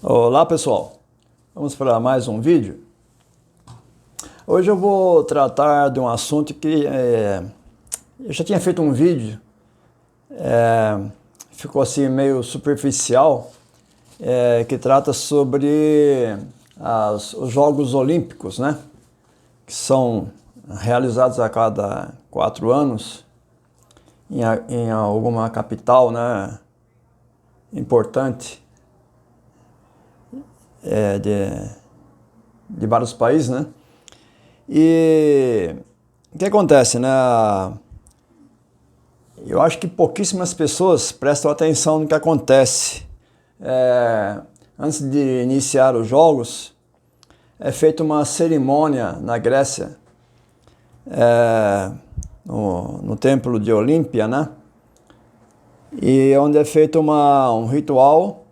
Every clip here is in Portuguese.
Olá pessoal, vamos para mais um vídeo. Hoje eu vou tratar de um assunto que eu já tinha feito um vídeo, ficou assim meio superficial, que trata sobre os Jogos Olímpicos, né? Que são realizados a cada 4 anos em alguma capital, né, importante. De vários países, né? E o que acontece, né? Eu acho que pouquíssimas pessoas prestam atenção no que acontece. Antes de iniciar os jogos, é feita uma cerimônia na Grécia, no templo de Olímpia, né? E onde é feito um ritual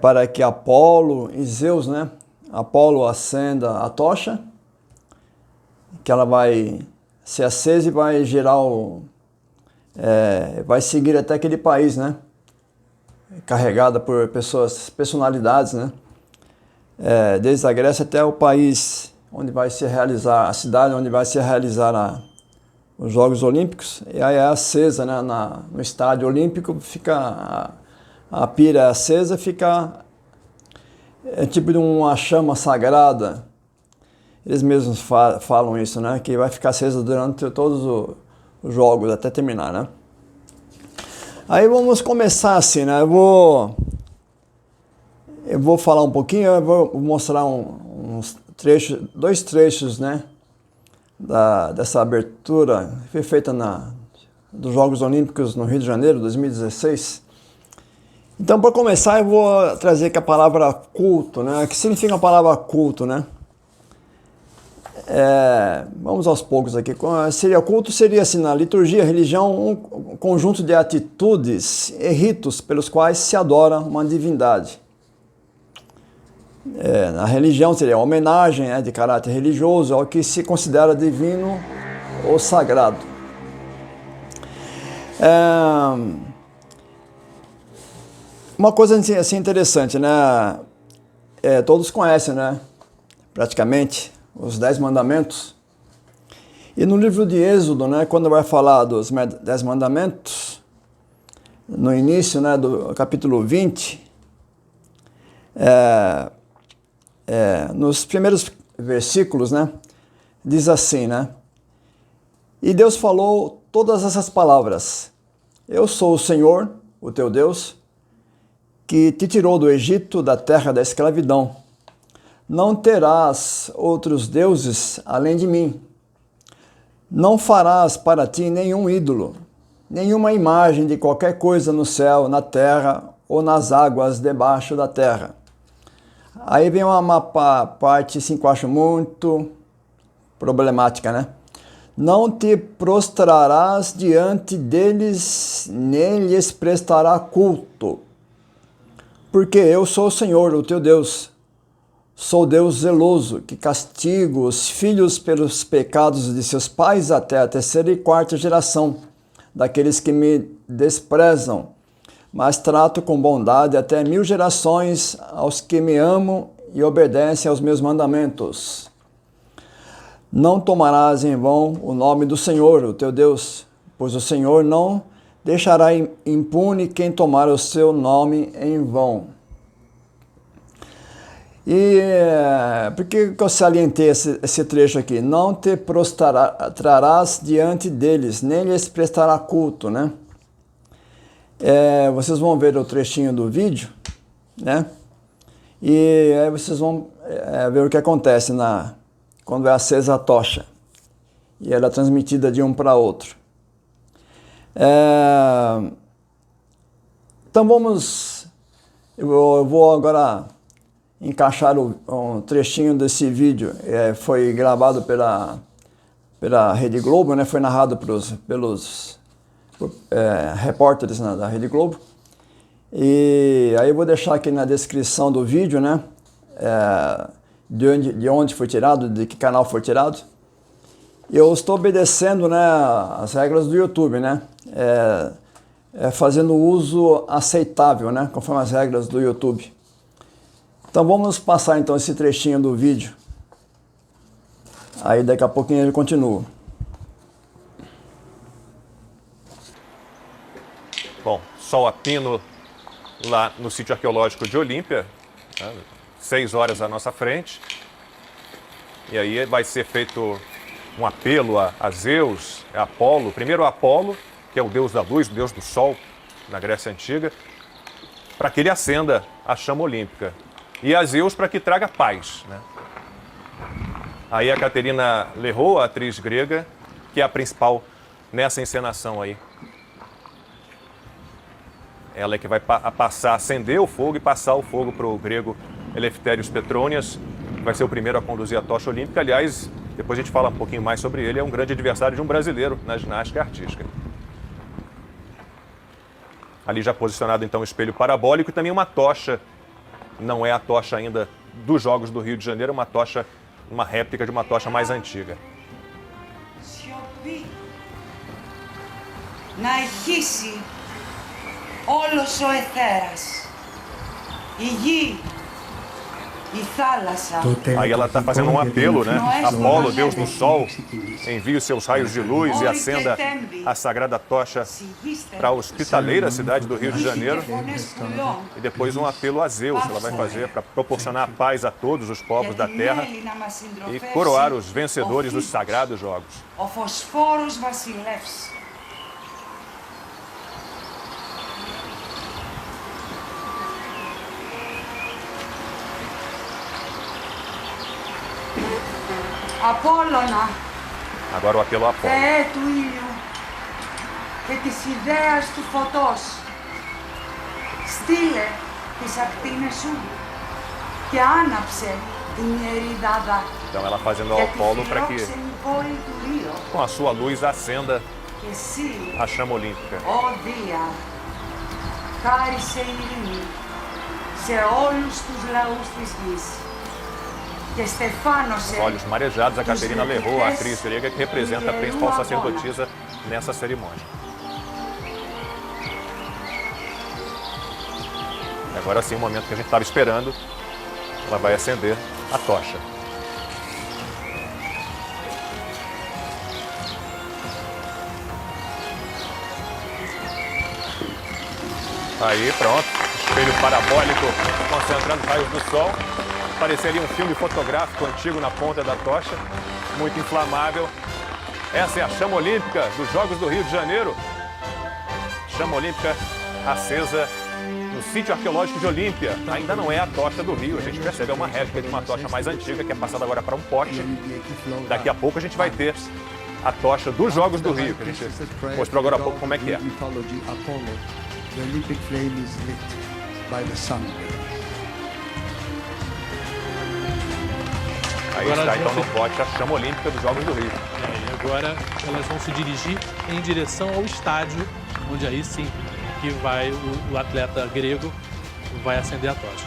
para que Apolo e Zeus, né? Apolo acenda a tocha, que ela vai ser acesa e vai gerar vai seguir até aquele país, né? Carregada por personalidades, né? Desde a Grécia até o país onde vai se realizar, a cidade onde vai se realizar os Jogos Olímpicos, e aí é acesa, né? No estádio olímpico fica a pira acesa, fica tipo de uma chama sagrada. Eles mesmos falam isso, né? Que vai ficar acesa durante todos os jogos até terminar, né? Aí vamos começar assim, né? Eu vou falar um pouquinho, eu vou mostrar dois trechos, né? Dessa abertura que foi feita dos Jogos Olímpicos no Rio de Janeiro, 2016. Então, para começar, eu vou trazer aqui a palavra culto, né? O que significa a palavra culto, né? Vamos aos poucos aqui. Culto seria, assim, na liturgia, religião, um conjunto de atitudes e ritos pelos quais se adora uma divindade. Na religião seria homenagem de caráter religioso ao que se considera divino ou sagrado. Uma coisa assim interessante, né? Todos conhecem, né? Praticamente, os 10 mandamentos. E no livro de Êxodo, né? Quando vai falar dos 10 mandamentos, no início, né? Do capítulo 20, nos primeiros versículos, né? Diz assim, né? E Deus falou todas essas palavras: Eu sou o Senhor, o teu Deus, que te tirou do Egito, da terra da escravidão. Não terás outros deuses além de mim. Não farás para ti nenhum ídolo, nenhuma imagem de qualquer coisa no céu, na terra ou nas águas debaixo da terra. Aí vem uma parte assim, que eu acho muito problemática, né? Não te prostrarás diante deles, nem lhes prestará culto. Porque eu sou o Senhor, o teu Deus. Sou Deus zeloso, que castigo os filhos pelos pecados de seus pais até a 3ª e 4ª geração, daqueles que me desprezam, mas trato com bondade até 1000 gerações aos que me amam e obedecem aos meus mandamentos. Não tomarás em vão o nome do Senhor, o teu Deus, pois o Senhor não deixará impune quem tomar o seu nome em vão. E por que eu salientei esse trecho aqui? Não te prostrarás diante deles, nem lhes prestará culto, né? Vocês vão ver o trechinho do vídeo, né? E aí vocês vão ver o que acontece quando é acesa a tocha e ela é transmitida de um para outro. Então eu vou agora encaixar um trechinho desse vídeo. Foi gravado pela Rede Globo, né? Foi narrado pelos repórteres, né, da Rede Globo. E aí eu vou deixar aqui na descrição do vídeo, né? De onde foi tirado, de que canal foi tirado. Eu estou obedecendo, né, as regras do YouTube, né? fazendo uso aceitável, né? Conforme as regras do YouTube. Então vamos passar então esse trechinho do vídeo. Aí daqui a pouquinho ele continua. Bom, sol a pino lá no sítio arqueológico de Olímpia, né? 6 horas à nossa frente. E aí vai ser feito um apelo a Zeus, a Apolo. Primeiro a Apolo, que é o deus da luz, o deus do sol, na Grécia Antiga, para que ele acenda a chama olímpica. E a Zeus para que traga paz, né? Aí a Caterina Lerroux, a atriz grega, que é a principal nessa encenação aí. Ela é que vai acender o fogo e passar o fogo para o grego Elefthérios Petronias, que vai ser o primeiro a conduzir a tocha olímpica. Aliás, depois a gente fala um pouquinho mais sobre ele, é um grande adversário de um brasileiro na ginástica artística. Ali já posicionado então o espelho parabólico e também uma tocha, não é a tocha ainda dos Jogos do Rio de Janeiro, uma tocha, uma réplica de uma tocha mais antiga. Να ηχήσει όλος ο αιθέρας, η γη, η θάλασσα. Aí ela está fazendo um apelo, né? Apolo, deus do sol, envie os seus raios de luz e acenda a sagrada tocha para a hospitaleira cidade do Rio de Janeiro. E depois um apelo a Zeus, ela vai fazer para proporcionar paz a todos os povos da terra e coroar os vencedores dos sagrados jogos. Ο Φωσφόρος βασιλεύς. Απόλλωνα, Agora o apelo a Apolo. Θεέ του ήλιου και της ιδέας του φωτός, στείλε τις ακτίνες σου και άναψε την ιερή Δάδα Então ela fazendo ao για τη Apolo para que φιλόξενη πόλη του Ρίο com a sua luz acenda και εσύ, a chama olímpica. Ω Δία, χάρισε ειρήνη σε όλους τους λαούς της γης. Os olhos marejados, a Caterina Lerroux, a atriz grega que representa a principal sacerdotisa nessa cerimônia. E agora sim, o momento que a gente estava esperando, ela vai acender a tocha. Aí, pronto, espelho parabólico concentrando os raios do sol. Pareceria um filme fotográfico antigo na ponta da tocha, muito inflamável. Essa é a chama olímpica dos Jogos do Rio de Janeiro. Chama olímpica acesa no sítio arqueológico de Olímpia. Ainda não é a tocha do Rio, a gente percebe, é uma réplica de uma tocha mais antiga que é passada agora para um pote. Daqui a pouco a gente vai ter a tocha dos Jogos do Rio, que a gente mostrou agora há pouco como é que é. The Olympic flame is lit by the sun. Aí está então no pote a chama olímpica dos Jogos do Rio. E agora elas vão se dirigir em direção ao estádio, onde aí sim que vai o atleta grego vai acender a tocha.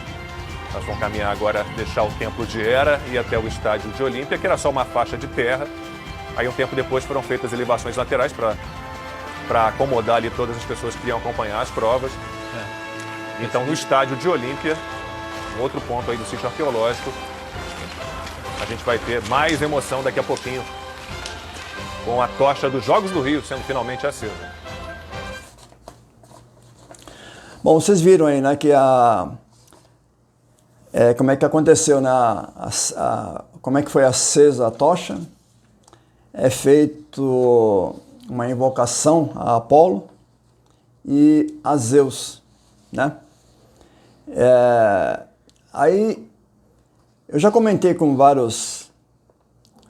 Nós vamos caminhar agora, deixar o templo de Hera e ir até o estádio de Olímpia, que era só uma faixa de terra. Aí um tempo depois foram feitas elevações laterais para acomodar ali todas as pessoas que iam acompanhar as provas. Então no estádio de Olímpia, outro ponto aí do sítio arqueológico, a gente vai ter mais emoção daqui a pouquinho, com a tocha dos Jogos do Rio sendo finalmente acesa. Bom, vocês viram aí, né, que como é que aconteceu, né, como é que foi acesa a tocha. É feito uma invocação a Apolo e a Zeus, né? Aí eu já comentei com várias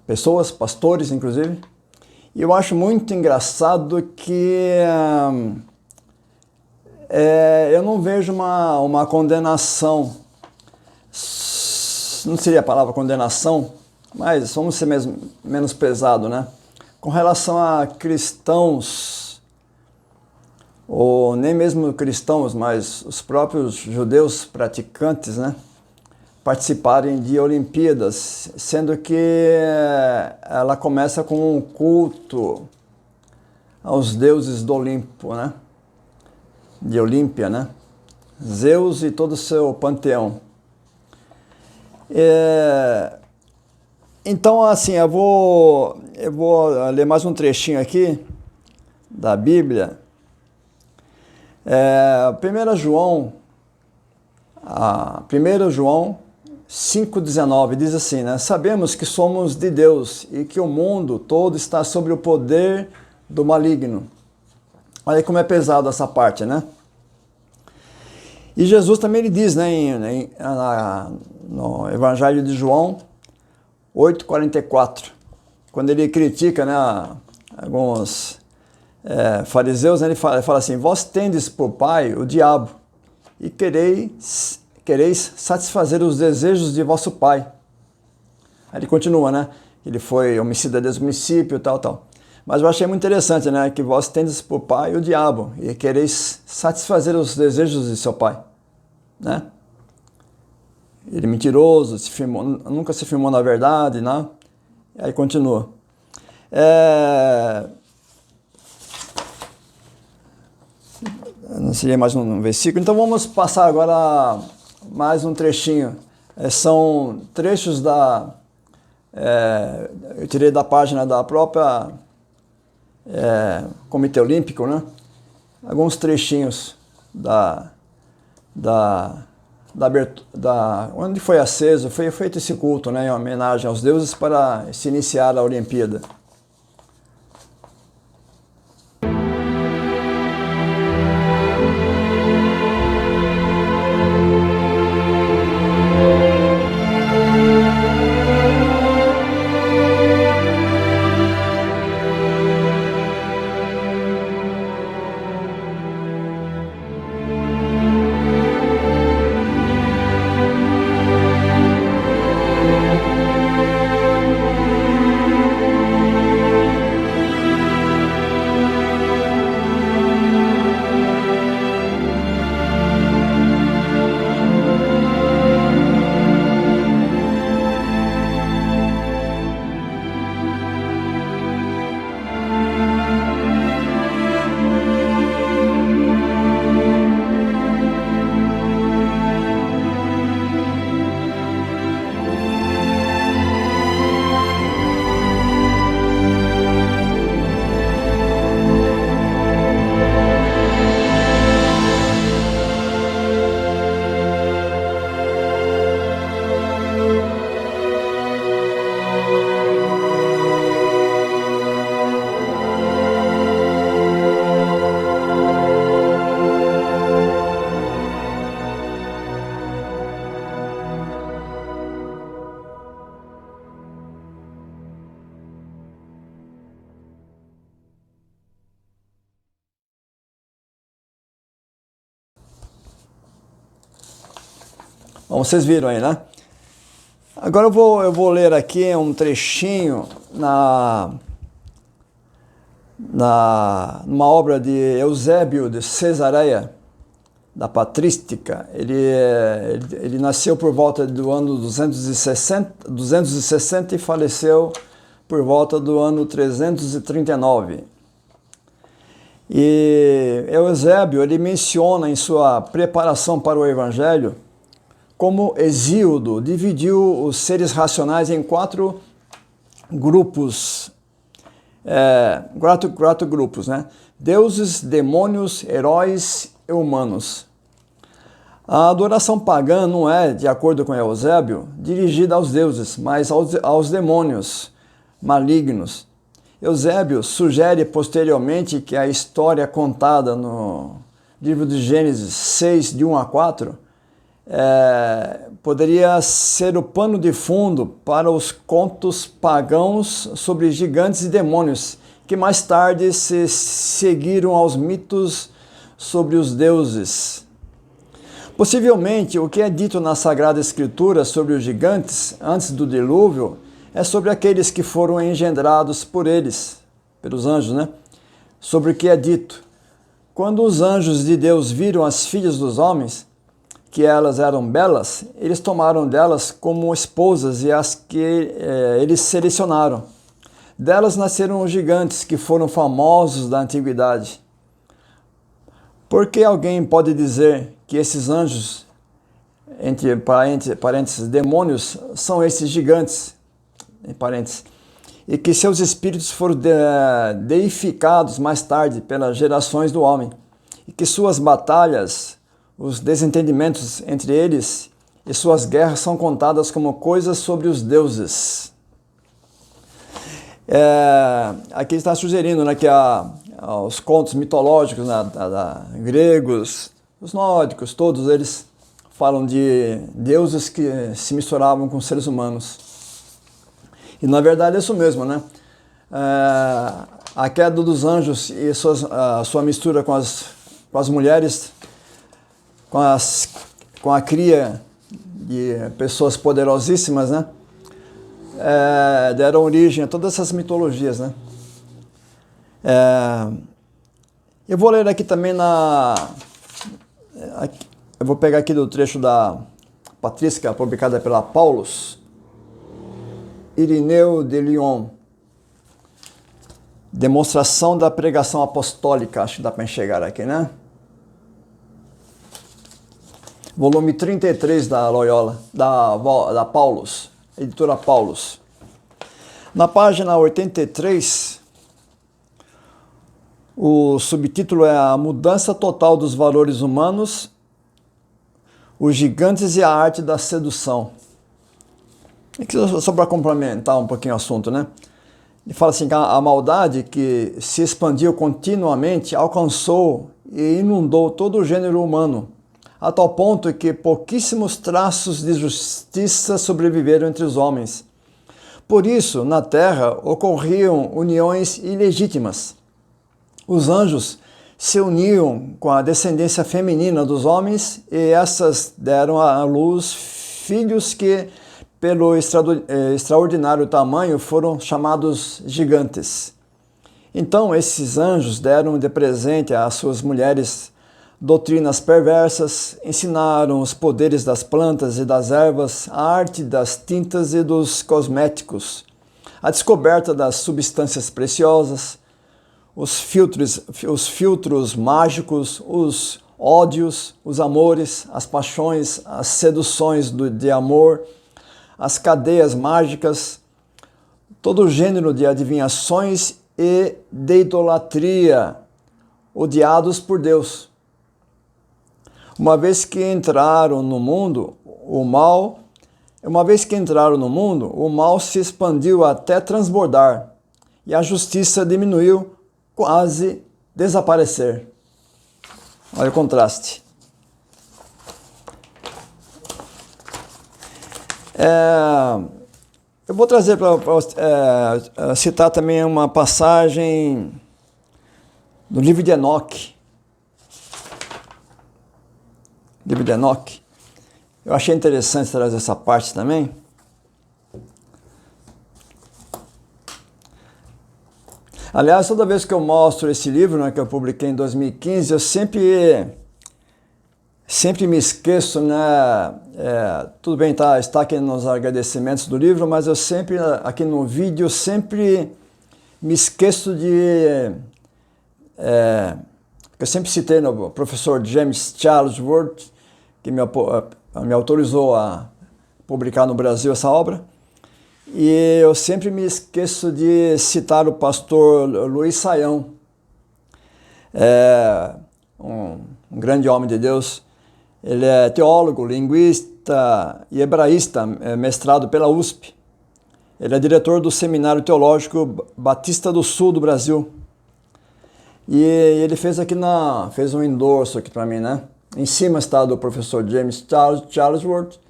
pessoas, pastores inclusive, e eu acho muito engraçado que eu não vejo uma condenação, não seria a palavra condenação, mas vamos ser menos pesado, né? Com relação a cristãos, ou nem mesmo cristãos, mas os próprios judeus praticantes, né? Participarem de Olimpíadas, sendo que ela começa com um culto aos deuses do Olimpo, né? de Olímpia, né? Zeus e todo o seu panteão. Então, assim, eu vou ler mais um trechinho aqui da Bíblia. 1 João 5,19 diz assim, né? Sabemos que somos de Deus e que o mundo todo está sob o poder do maligno. Olha como é pesado essa parte, né? E Jesus também ele diz, né, no Evangelho de João 8,44, quando ele critica, né, alguns fariseus, né, ele fala assim, vós tendes por pai o diabo e quereis satisfazer os desejos de vosso pai. Aí ele continua, né, ele foi homicida desde o princípio, tal. Mas eu achei muito interessante, né, que vós tendes por pai o diabo e quereis satisfazer os desejos de seu pai, né? Ele é mentiroso, nunca se firmou na verdade, né? E aí continua. Não seria mais um versículo, então vamos passar agora mais um trechinho. São trechos eu tirei da página da própria Comitê Olímpico, né? Alguns trechinhos onde foi aceso, foi feito esse culto, né, em homenagem aos deuses para se iniciar a Olimpíada. Bom, vocês viram aí, né? Agora eu vou ler aqui um trechinho numa obra de Eusébio de Cesareia, da Patrística. Ele nasceu por volta do ano 260 e faleceu por volta do ano 339. E Eusébio, ele menciona em sua preparação para o Evangelho como Hesíodo dividiu os seres racionais em quatro grupos, quatro grupos, né? Deuses, demônios, heróis e humanos. A adoração pagã não é, de acordo com Eusébio, dirigida aos deuses, mas aos demônios malignos. Eusébio sugere posteriormente que a história contada no livro de Gênesis 6, de 1 a 4, poderia ser o pano de fundo para os contos pagãos sobre gigantes e demônios, que mais tarde se seguiram aos mitos sobre os deuses. Possivelmente, o que é dito na Sagrada Escritura sobre os gigantes antes do dilúvio é sobre aqueles que foram engendrados por eles, pelos anjos, né? Sobre o que é dito. Quando os anjos de Deus viram as filhas dos homens, que elas eram belas, eles tomaram delas como esposas e as que eles selecionaram. Delas nasceram os gigantes que foram famosos da antiguidade. Por que alguém pode dizer que esses anjos, entre parênteses, demônios, são esses gigantes, em parênteses, e que seus espíritos foram deificados mais tarde pelas gerações do homem, e que suas batalhas, os desentendimentos entre eles e suas guerras são contadas como coisas sobre os deuses? Aqui está sugerindo, né, que os contos mitológicos, né, gregos, os nórdicos, todos eles falam de deuses que se misturavam com seres humanos. E na verdade é isso mesmo, né? A queda dos anjos e sua mistura com as mulheres, com a cria de pessoas poderosíssimas, né? Deram origem a todas essas mitologias, né? Eu vou ler aqui também eu vou pegar aqui do trecho da patrística publicada pela Paulus, Irineu de Lyon, demonstração da pregação apostólica, acho que dá para enxergar aqui, né? Volume 33 da Loyola, da Paulus, editora Paulus. Na página 83, o subtítulo é A Mudança Total dos Valores Humanos, os Gigantes e a Arte da Sedução. Aqui só para complementar um pouquinho o assunto, né? Ele fala assim que a maldade que se expandiu continuamente alcançou e inundou todo o gênero humano, a tal ponto que pouquíssimos traços de justiça sobreviveram entre os homens. Por isso, na terra ocorriam uniões ilegítimas. Os anjos se uniam com a descendência feminina dos homens e essas deram à luz filhos que, pelo extraordinário tamanho, foram chamados gigantes. Então, esses anjos deram de presente às suas mulheres doutrinas perversas, ensinaram os poderes das plantas e das ervas, a arte das tintas e dos cosméticos, a descoberta das substâncias preciosas, os filtros mágicos, os ódios, os amores, as paixões, as seduções de amor, as cadeias mágicas, todo o gênero de adivinhações e de idolatria, odiados por Deus. Uma vez que entraram no mundo, o mal se expandiu até transbordar e a justiça diminuiu, quase desaparecer. Olha o contraste. Eu vou trazer para citar também uma passagem do livro de Enoque. Livro de Enoque. Eu achei interessante trazer essa parte também. Aliás, toda vez que eu mostro esse livro, né, que eu publiquei em 2015, eu sempre me esqueço, né? Tudo bem, está aqui nos agradecimentos do livro, mas eu sempre, aqui no vídeo, eu sempre me esqueço de... eu sempre citei no professor James Charlesworth, que me autorizou a publicar no Brasil essa obra. E eu sempre me esqueço de citar o pastor Luiz Saião, um grande homem de Deus. Ele é teólogo, linguista e hebraísta, mestrado pela USP. Ele é diretor do Seminário Teológico Batista do Sul do Brasil. E ele fez um endorso aqui para mim, né? Em cima está do professor James Charlesworth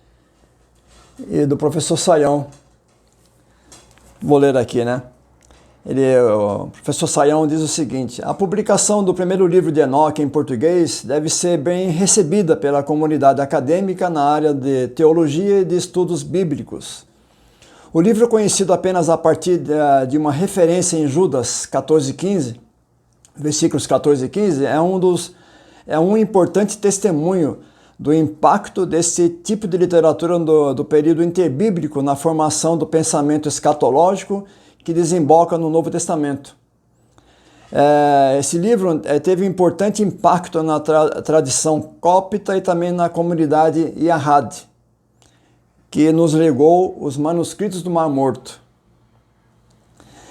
e do professor Saião. Vou ler aqui, né? O professor Saião diz o seguinte: a publicação do primeiro livro de Enoque em português deve ser bem recebida pela comunidade acadêmica na área de teologia e de estudos bíblicos. O livro, conhecido apenas a partir de uma referência em Judas 14:15, versículos 14 e 15, é um importante testemunho do impacto desse tipo de literatura do período interbíblico na formação do pensamento escatológico que desemboca no Novo Testamento. Esse livro teve um importante impacto na tradição cópita e também na comunidade Yahad, que nos legou os manuscritos do Mar Morto.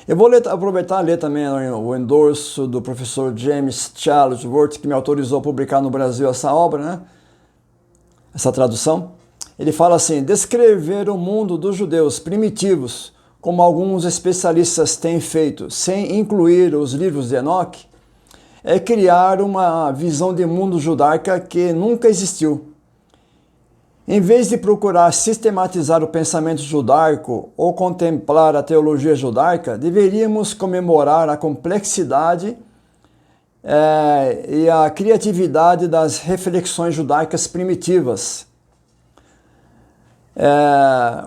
Eu vou aproveitar e ler também o endorso do professor James Charlesworth, que me autorizou a publicar no Brasil essa obra, né? Essa tradução. Ele fala assim: descrever o mundo dos judeus primitivos, como alguns especialistas têm feito, sem incluir os livros de Enoque, é criar uma visão de mundo judaica que nunca existiu. Em vez de procurar sistematizar o pensamento judaico ou contemplar a teologia judaica, deveríamos comemorar a complexidade e a criatividade das reflexões judaicas primitivas.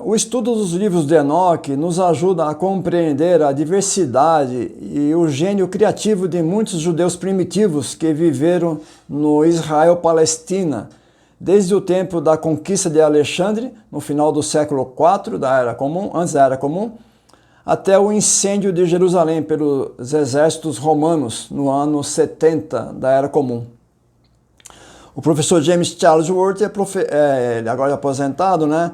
O estudo dos livros de Enoque nos ajuda a compreender a diversidade e o gênio criativo de muitos judeus primitivos que viveram no Israel-Palestina, desde o tempo da conquista de Alexandre, no final do século IV da Era Comum, antes da Era Comum, até o incêndio de Jerusalém pelos exércitos romanos no ano 70 da Era Comum. O professor James Charlesworth ele agora é aposentado, né?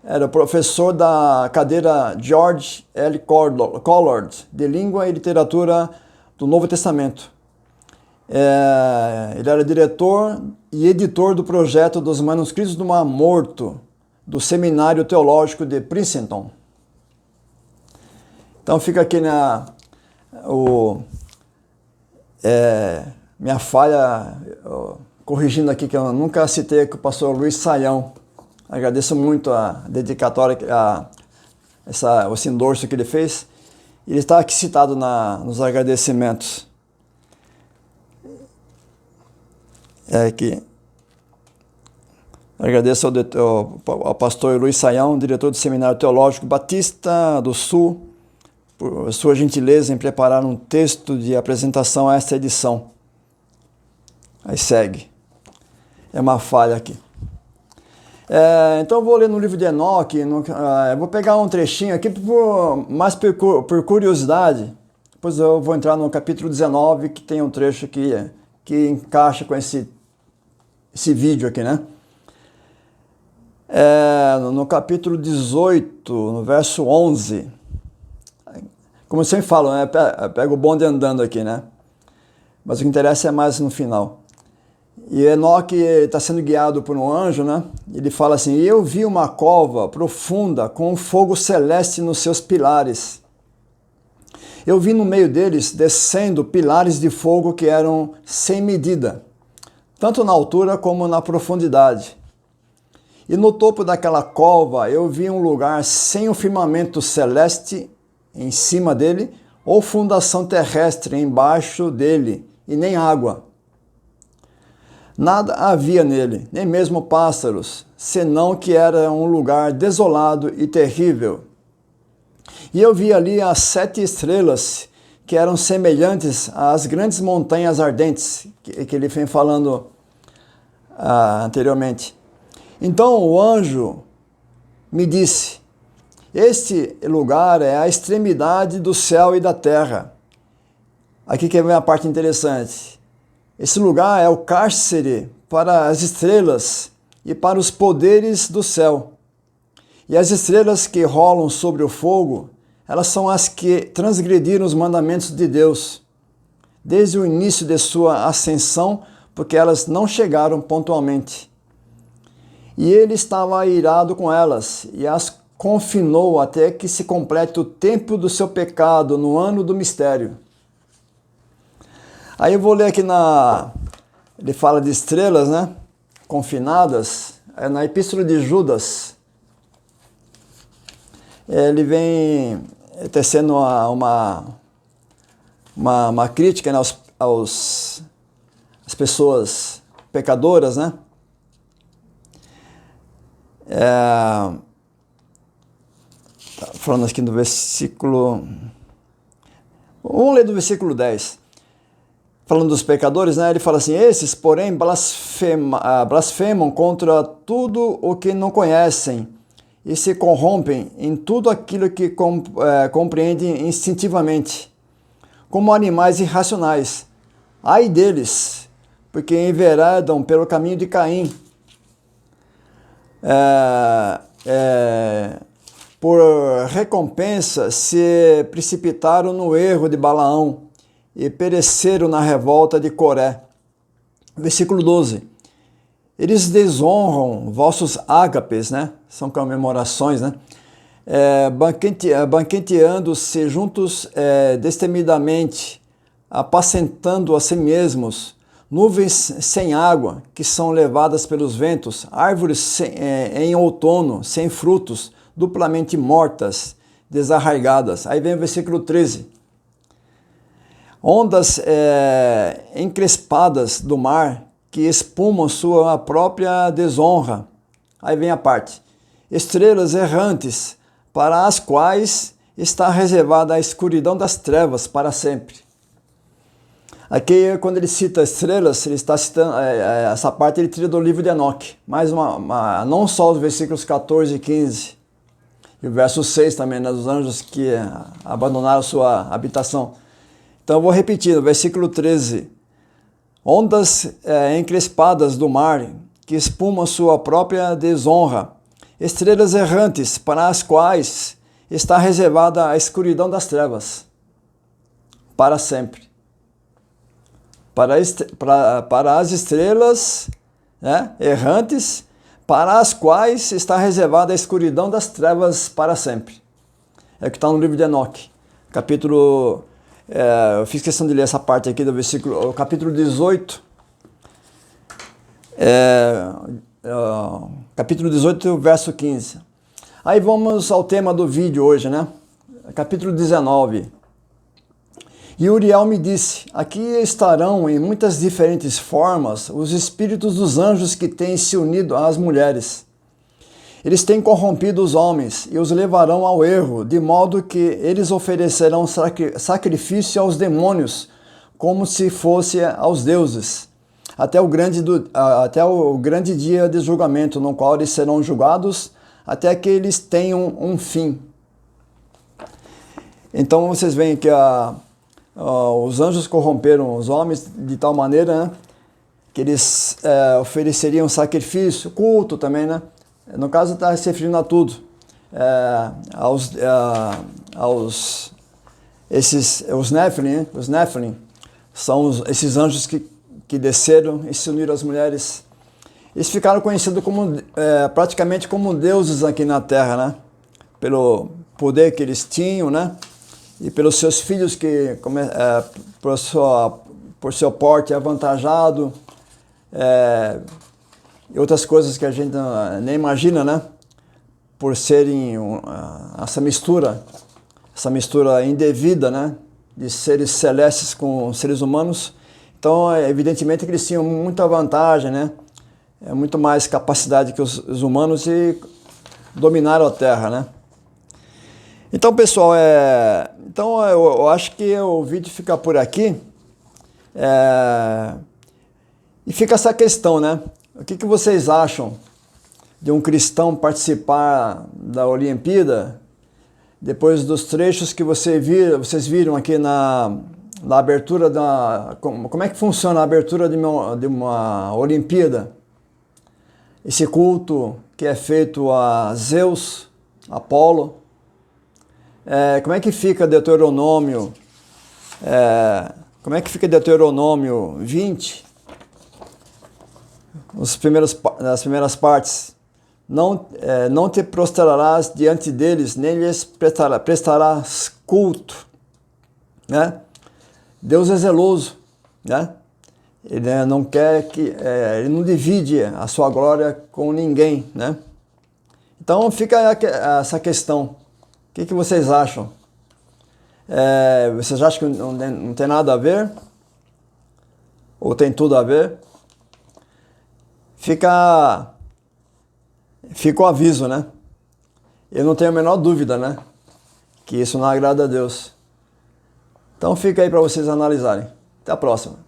Era professor da cadeira George L. Collard, de Língua e Literatura do Novo Testamento. Ele era diretor e editor do projeto dos Manuscritos do Mar Morto, do Seminário Teológico de Princeton. Então fica aqui minha falha, corrigindo aqui que eu nunca citei que o pastor Luiz Saião. Agradeço muito a dedicatória, esse endorso que ele fez. Ele está aqui citado nos agradecimentos. Aqui. Agradeço ao pastor Luiz Saião, diretor do Seminário Teológico Batista do Sul, por sua gentileza em preparar um texto de apresentação a esta edição. Aí segue. É uma falha aqui. Então eu vou ler no livro de Enoque, eu vou pegar um trechinho aqui mais por curiosidade, depois eu vou entrar no capítulo 19, que tem um trecho que encaixa com esse vídeo aqui, né? No capítulo 18, no verso 11, como eu sempre falo, né? Pega o bonde andando aqui, né? Mas o que interessa é mais no final. E Enoque está sendo guiado por um anjo, né? Ele fala assim: e eu vi uma cova profunda com um fogo celeste nos seus pilares. Eu vi no meio deles descendo pilares de fogo que eram sem medida, tanto na altura como na profundidade. E no topo daquela cova eu vi um lugar sem o firmamento celeste em cima dele, ou fundação terrestre embaixo dele, e nem água. Nada havia nele, nem mesmo pássaros, senão que era um lugar desolado e terrível. E eu vi ali as 7 estrelas, que eram semelhantes às grandes montanhas ardentes, que ele vem falando anteriormente. Então o anjo me disse: este lugar é a extremidade do céu e da terra. Aqui que vem a parte interessante. Esse lugar é o cárcere para as estrelas e para os poderes do céu. E as estrelas que rolam sobre o fogo, elas são as que transgrediram os mandamentos de Deus, desde o início de sua ascensão, porque elas não chegaram pontualmente. E ele estava irado com elas, e as confinou até que se complete o tempo do seu pecado no ano do mistério. Aí eu vou ler aqui ele fala de estrelas, né? Confinadas, na Epístola de Judas. Ele vem tecendo uma crítica, né, às pessoas pecadoras, né? Falando aqui do versículo... Vamos ler do versículo 10. Falando dos pecadores, né? Ele fala assim: esses, porém, blasfemam contra tudo o que não conhecem e se corrompem em tudo aquilo que compreendem instintivamente. como animais irracionais. Ai deles, porque enveredam pelo caminho de Caim. Por recompensa se precipitaram no erro de Balaão e pereceram na revolta de Coré. Versículo 12. Eles desonram vossos ágapes, né? São comemorações, né? Banqueteando-se juntos destemidamente, apacentando a si mesmos, nuvens sem água, que são levadas pelos ventos, árvores em outono, sem frutos, duplamente mortas, desarraigadas. Aí vem o versículo 13. Ondas encrespadas do mar, que espumam sua própria desonra. Aí vem a parte. Estrelas errantes, para as quais está reservada a escuridão das trevas para sempre. Aqui, quando ele cita estrelas, ele está citando, essa parte ele tira do livro de Enoque. Mais não só os versículos 14 e 15, e o verso 6 também, né, dos anjos que abandonaram sua habitação. Então eu vou repetir, no versículo 13. Ondas encrespadas do mar, que espumam sua própria desonra. Estrelas errantes, para as quais está reservada a escuridão das trevas, para sempre. Para as estrelas, né, errantes, para as quais está reservada a escuridão das trevas para sempre. É o que está no livro de Enoque, capítulo... eu fiz questão de ler essa parte aqui do versículo, capítulo 18, capítulo 18, verso 15. Aí vamos ao tema do vídeo hoje, né? Capítulo 19. E Uriel me disse, aqui estarão em muitas diferentes formas os espíritos dos anjos que têm se unido às mulheres. Eles têm corrompido os homens e os levarão ao erro, de modo que eles oferecerão sacrifício aos demônios, como se fosse aos deuses, até o grande dia de julgamento, no qual eles serão julgados, até que eles tenham um fim. Então vocês veem que os anjos corromperam os homens de tal maneira, né, que eles ofereceriam sacrifício, culto também, né? No caso está se referindo a tudo, os Nephilim, são esses anjos que desceram e se uniram às mulheres. Eles ficaram conhecidos como, praticamente como deuses aqui na Terra, né? Pelo poder que eles tinham, né? E pelos seus filhos que, por seu porte avantajado, e outras coisas que a gente nem imagina, né? Por serem essa mistura indevida, né? De seres celestes com seres humanos. Então, evidentemente que eles tinham muita vantagem, né? Muito mais capacidade que os humanos e dominaram a Terra, né? Então, pessoal, eu acho que o vídeo fica por aqui. E fica essa questão, né? O que vocês acham de um cristão participar da Olimpíada depois dos trechos que vocês viram aqui na abertura como é que funciona a abertura de uma Olimpíada? Esse culto que é feito a Zeus, Apolo. Como é que fica Deuteronômio? Como é que fica Deuteronômio 20? As primeiras partes. Não te prostrarás diante deles, nem lhes prestarás culto, né? Deus é zeloso, né? Ele não quer ele não divide a sua glória com ninguém, né? Então fica essa questão. O que vocês acham? Vocês acham que não tem nada a ver? Ou tem tudo a ver? Fica o aviso, né? Eu não tenho a menor dúvida, né? Que isso não agrada a Deus. Então fica aí para vocês analisarem. Até a próxima.